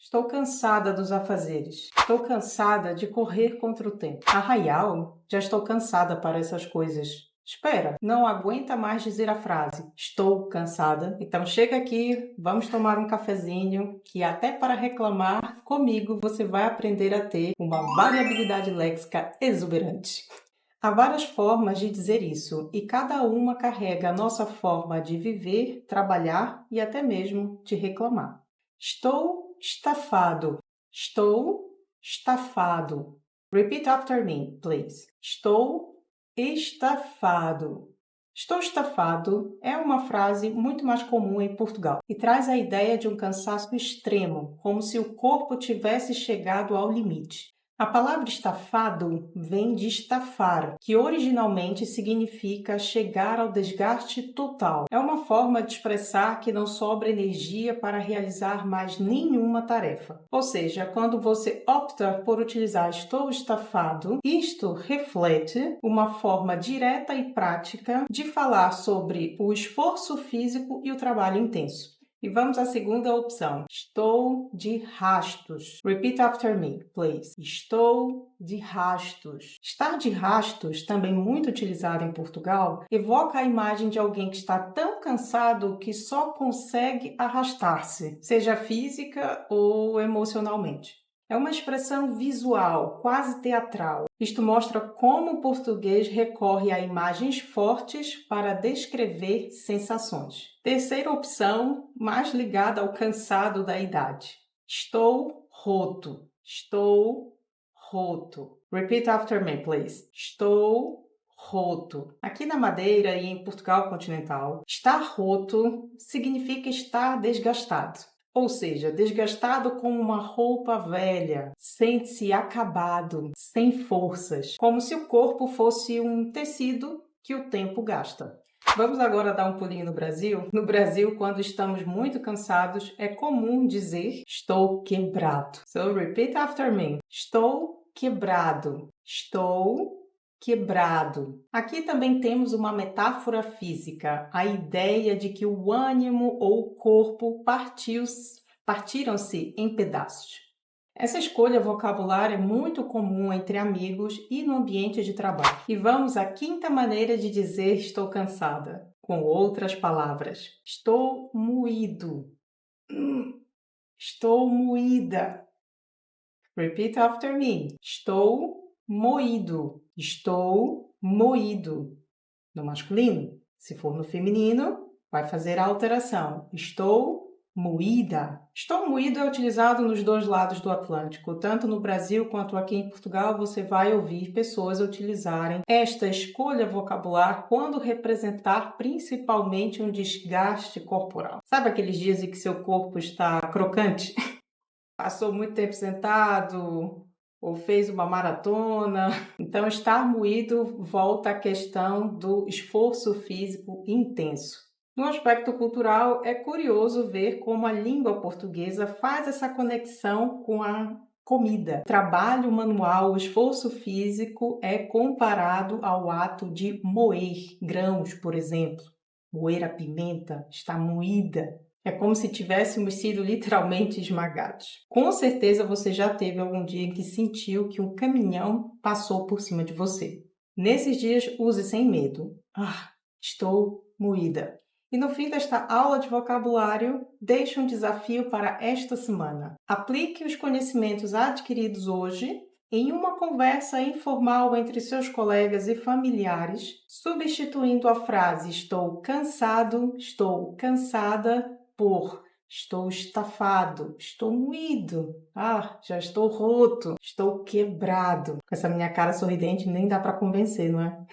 Estou cansada dos afazeres. Estou cansada de correr contra o tempo. Arraial, já estou cansada para essas coisas. Espera, não aguenta mais dizer a frase estou cansada? Então chega aqui, vamos tomar um cafezinho, que até para reclamar comigo você vai aprender a ter uma variabilidade léxica exuberante. Há várias formas de dizer isso e cada uma carrega a nossa forma de viver, trabalhar e até mesmo de reclamar. Estou estafado. Estou estafado. Repeat after me, please. Estou estafado. Estou estafado é uma frase muito mais comum em Portugal e traz a ideia de um cansaço extremo, como se o corpo tivesse chegado ao limite. A palavra estafado vem de estafar, que originalmente significa chegar ao desgaste total. É uma forma de expressar que não sobra energia para realizar mais nenhuma tarefa. Ou seja, quando você opta por utilizar estou estafado, isto reflete uma forma direta e prática de falar sobre o esforço físico e o trabalho intenso. E vamos à segunda opção. Estou de rastos. Repeat after me, please. Estou de rastos. Estar de rastos, também muito utilizado em Portugal, evoca a imagem de alguém que está tão cansado que só consegue arrastar-se, seja física ou emocionalmente. É uma expressão visual, quase teatral. Isto mostra como o português recorre a imagens fortes para descrever sensações. Terceira opção, mais ligada ao cansado da idade. Estou roto. Estou roto. Repeat after me, please. Estou roto. Aqui na Madeira e em Portugal continental, estar roto significa estar desgastado. Ou seja, desgastado como uma roupa velha, sente-se acabado, sem forças, como se o corpo fosse um tecido que o tempo gasta. Vamos agora dar um pulinho no Brasil? No Brasil, quando estamos muito cansados, é comum dizer estou quebrado. So repeat after me. Estou quebrado. Estou quebrado. Aqui também temos uma metáfora física, a ideia de que o ânimo ou o corpo partiram-se em pedaços. Essa escolha vocabular é muito comum entre amigos e no ambiente de trabalho. E vamos à quinta maneira de dizer estou cansada, com outras palavras. Estou moído. Estou moída. Repeat after me. Estou moído. Estou moído. No masculino. Se for no feminino, vai fazer a alteração. Estou moída. Estou moído é utilizado nos dois lados do Atlântico. Tanto no Brasil quanto aqui em Portugal, você vai ouvir pessoas utilizarem esta escolha vocabular quando representar principalmente um desgaste corporal. Sabe aqueles dias em que seu corpo está crocante? Passou muito tempo sentado ou fez uma maratona. Então, estar moído volta à questão do esforço físico intenso. No aspecto cultural, é curioso ver como a língua portuguesa faz essa conexão com a comida. Trabalho manual, o esforço físico é comparado ao ato de moer grãos, por exemplo. Moer a pimenta está moída. É como se tivéssemos sido literalmente esmagados. Com certeza você já teve algum dia em que sentiu que um caminhão passou por cima de você. Nesses dias, use sem medo. Estou moída. E no fim desta aula de vocabulário, deixo um desafio para esta semana. Aplique os conhecimentos adquiridos hoje em uma conversa informal entre seus colegas e familiares, substituindo a frase estou cansado, estou cansada, por estou estafado, estou moído, já estou roto, estou quebrado. Com essa minha cara sorridente nem dá para convencer, não é?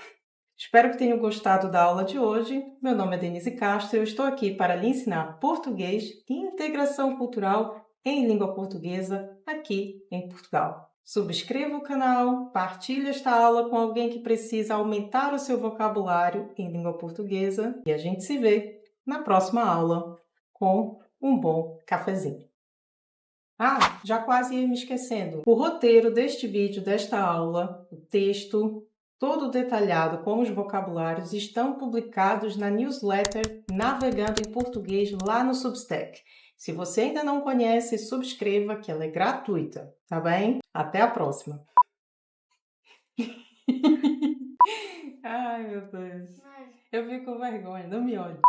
Espero que tenham gostado da aula de hoje. Meu nome é Denise Castro e eu estou aqui para lhe ensinar português e integração cultural em língua portuguesa aqui em Portugal. Subscreva o canal, partilhe esta aula com alguém que precisa aumentar o seu vocabulário em língua portuguesa e a gente se vê na próxima aula com um bom cafezinho. Já quase ia me esquecendo. O roteiro deste vídeo, desta aula, o texto, todo detalhado com os vocabulários, estão publicados na newsletter Navegando em Português lá no Substack. Se você ainda não conhece, subscreva que ela é gratuita, tá bem? Até a próxima. Ai, meu Deus. Eu fico com vergonha, não me olhe.